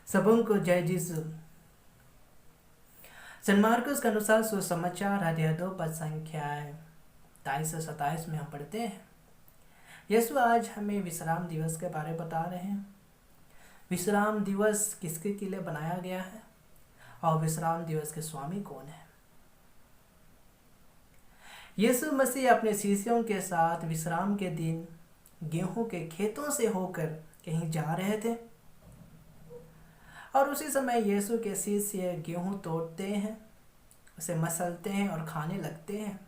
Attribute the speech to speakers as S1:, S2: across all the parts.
S1: सबों को जय जीसु। संत मार्कुस के अनुसार सुसमाचार अध्याय 2 पद संख्या 23 से 27 में हम पढ़ते हैं। यीशु आज हमें विश्राम दिवस के बारे में बता रहे हैं। विश्राम दिवस किसके लिए बनाया गया है और विश्राम दिवस के स्वामी कौन है। यीशु मसीह अपने शिष्यों के साथ विश्राम के दिन गेहूं के खेतों से होकर कहीं जा रहे थे और उसी समय यीशु के शिष्य गेहूं तोड़ते हैं, उसे मसलते हैं और खाने लगते हैं।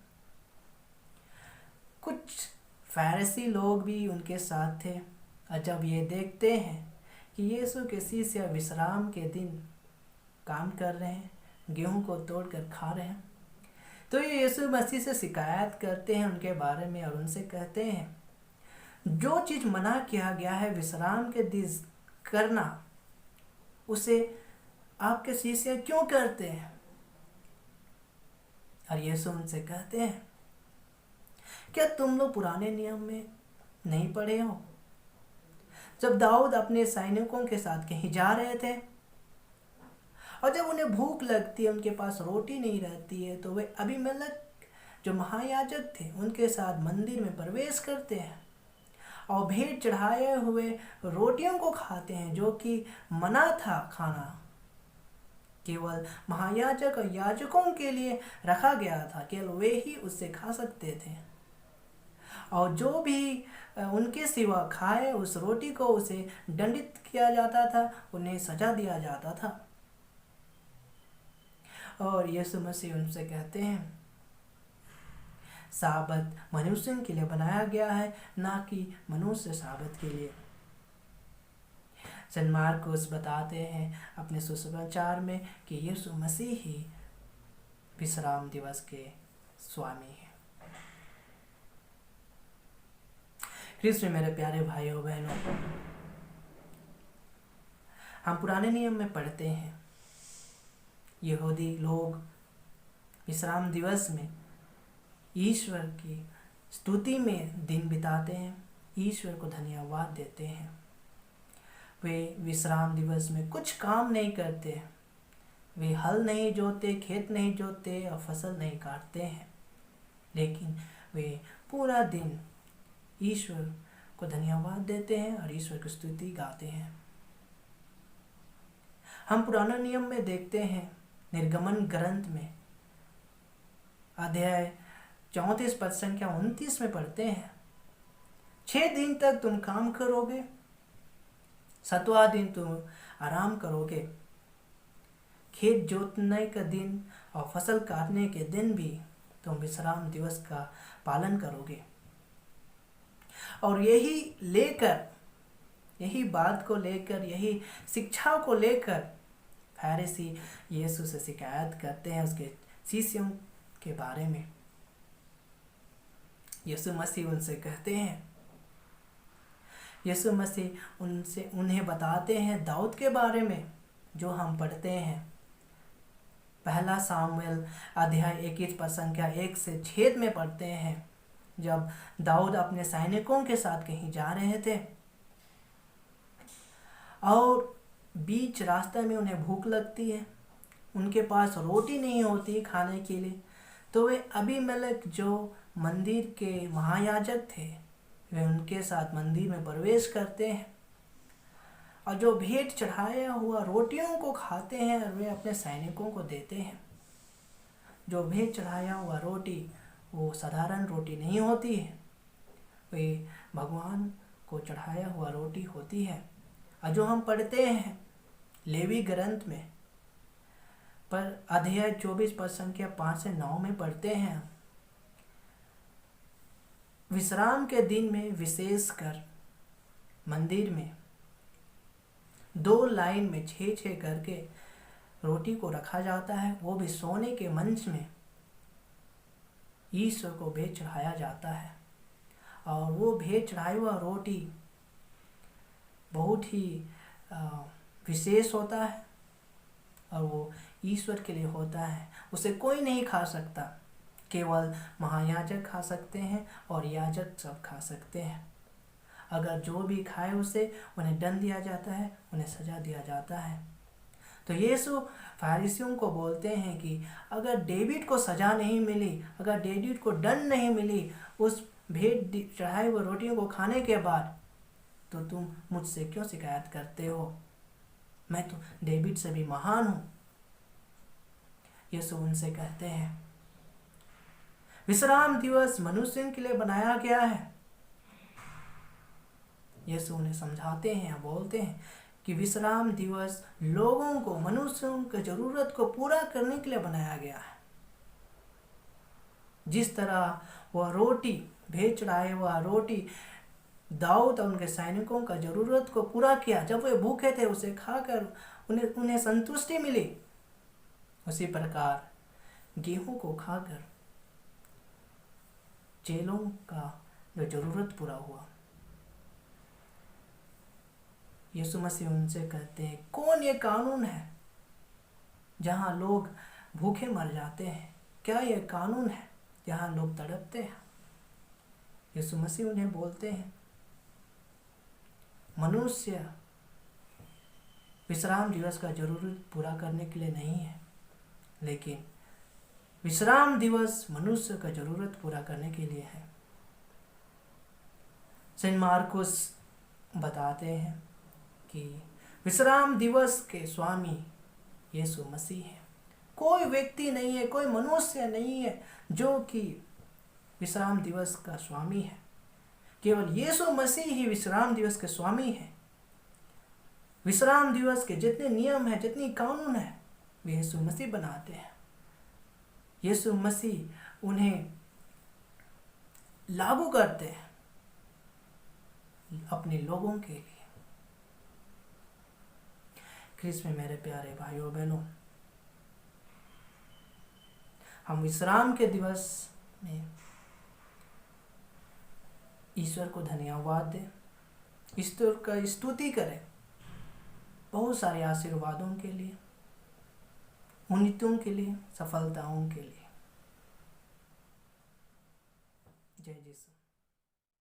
S1: कुछ फरीसी लोग भी उनके साथ थे और जब ये देखते हैं कि यीशु के शिष्य विश्राम के दिन काम कर रहे हैं, गेहूं को तोड़कर खा रहे हैं, तो ये यीशु मसीह से शिकायत करते हैं उनके बारे में और उनसे कहते हैं, जो चीज़ मना किया गया है विश्राम के दिन करना, उसे आपके शिष्य क्यों करते हैं। और यीशु उनसे कहते हैं, क्या तुम लोग पुराने नियम में नहीं पढ़े हो, जब दाऊद अपने सैनिकों के साथ कहीं जा रहे थे और जब उन्हें भूख लगती है, उनके पास रोटी नहीं रहती है, तो वे अबीमेलेक जो महायाजक थे उनके साथ मंदिर में प्रवेश करते हैं और भेंट चढ़ाए हुए रोटियों को खाते हैं, जो कि मना था खाना, केवल महायाजक और याजकों के लिए रखा गया था, केवल वे ही उससे खा सकते थे और जो भी उनके सिवा खाए उस रोटी को उसे दंडित किया जाता था, उन्हें सजा दिया जाता था। और यीशु मसीह उनसे कहते हैं, साबत मनुष्य के लिए बनाया गया है, ना कि मनुष्य साबत के लिए। संत मार्कुस बताते हैं अपने सुसमाचार में कि यीशु मसीह ही विश्राम दिवस के स्वामी हैं। ख्रिस्त में मेरे प्यारे भाइयों बहनों, हम पुराने नियम में पढ़ते हैं यहूदी लोग विश्राम दिवस में ईश्वर की स्तुति में दिन बिताते हैं, ईश्वर को धन्यवाद देते हैं। वे विश्राम दिवस में कुछ काम नहीं करते, वे हल नहीं जोतते, खेत नहीं जोतते और फसल नहीं काटते हैं, लेकिन वे पूरा दिन ईश्वर को धन्यवाद देते हैं और ईश्वर की स्तुति गाते हैं। हम पुराना नियम में देखते हैं, निर्गमन ग्रंथ में अध्याय 34 पद संख्या 29 में पढ़ते हैं, 6 दिन तक तुम काम करोगे, 7वां दिन तुम आराम करोगे। खेत जोतने का दिन और फसल काटने के दिन भी तुम विश्राम दिवस का पालन करोगे। और यही बात को लेकर, यही शिक्षा को लेकर फरीसी यीशु से शिकायत करते हैं उसके शिष्यों के बारे में। यीशु मसीह उनसे कहते हैं, यीशु मसीह उन्हें बताते हैं दाऊद के बारे में, जो हम पढ़ते हैं पहला सामुएल अध्याय 21 पद संख्या 1 से 6 में पढ़ते हैं। जब दाऊद अपने सैनिकों के साथ कहीं जा रहे थे और बीच रास्ते में उन्हें भूख लगती है, उनके पास रोटी नहीं होती खाने के लिए, तो वे अबीमेलेक जो मंदिर के महायाजक थे, वे उनके साथ मंदिर में प्रवेश करते हैं और जो भेंट चढ़ाया हुआ रोटियों को खाते हैं और वे अपने सैनिकों को देते हैं। जो भेंट चढ़ाया हुआ रोटी वो साधारण रोटी नहीं होती है, वे भगवान को चढ़ाया हुआ रोटी होती है। और जो हम पढ़ते हैं लेवी ग्रंथ में पर अध्याय 24 पद संख्या 5 से 9 में पढ़ते हैं, विश्राम के दिन में विशेषकर मंदिर में 2 लाइन में 6-6 करके रोटी को रखा जाता है, वो भी सोने के मंच में ईश्वर को भेंट चढ़ाया जाता है। और वो भेंट चढ़ाई हुआ रोटी बहुत ही विशेष होता है और वो ईश्वर के लिए होता है, उसे कोई नहीं खा सकता, केवल महायाजक खा सकते हैं और याजक सब खा सकते हैं। अगर जो भी खाए उसे उन्हें दंड दिया जाता है, उन्हें सजा दिया जाता है। तो यीशु फरीसियों को बोलते हैं कि अगर डेविड को सजा नहीं मिली, अगर डेविड को दंड नहीं मिली उस भेंट चढ़ाई हुई रोटियों को खाने के बाद, तो तुम मुझसे क्यों शिकायत करते हो? मैं तो डेविड से भी महान हूं। यीशु उनसे कहते हैं विश्राम दिवस मनुष्यों के लिए बनाया गया है। यीशु उन्हें समझाते हैं, बोलते हैं कि विश्राम दिवस लोगों को, मनुष्यों की जरूरत को पूरा करने के लिए बनाया गया है। जिस तरह वह रोटी, भेंट चढ़ाए हुआ रोटी दाऊद और उनके सैनिकों का जरूरत को पूरा किया, जब वे भूखे थे उसे खाकर उन्हें संतुष्टि मिली, उसी प्रकार गेहूं को खाकर चेलों का जो जरूरत पूरा हुआ। यीशु मसीह उनसे कहते हैं कौन ये कानून है जहां लोग भूखे मर जाते हैं? क्या ये कानून है जहां लोग तड़पते हैं? यीशु मसीह उन्हें बोलते हैं मनुष्य विश्राम दिवस का जरूरत पूरा करने के लिए नहीं है, लेकिन विश्राम दिवस मनुष्य का जरूरत पूरा करने के लिए है। सेंट मार्कुस बताते हैं कि विश्राम दिवस के स्वामी यीशु मसीह है। कोई व्यक्ति नहीं है, कोई मनुष्य नहीं है जो कि विश्राम दिवस का स्वामी है। केवल यीशु मसीह ही विश्राम दिवस के स्वामी है। विश्राम दिवस के जितने नियम हैं, जितनी कानून है, वे यीशु मसीह बनाते हैं। यीशु मसीह उन्हें लागू करते हैं अपने लोगों के लिए। ख्रीस्त में मेरे प्यारे भाइयों बहनों, हम विश्राम के दिवस में ईश्वर को धन्यवाद दें, ईश्वर का स्तुति करें बहुत सारे आशीर्वादों के लिए, उन्नतियों के लिए, सफलताओं के लिए। जय यीशु।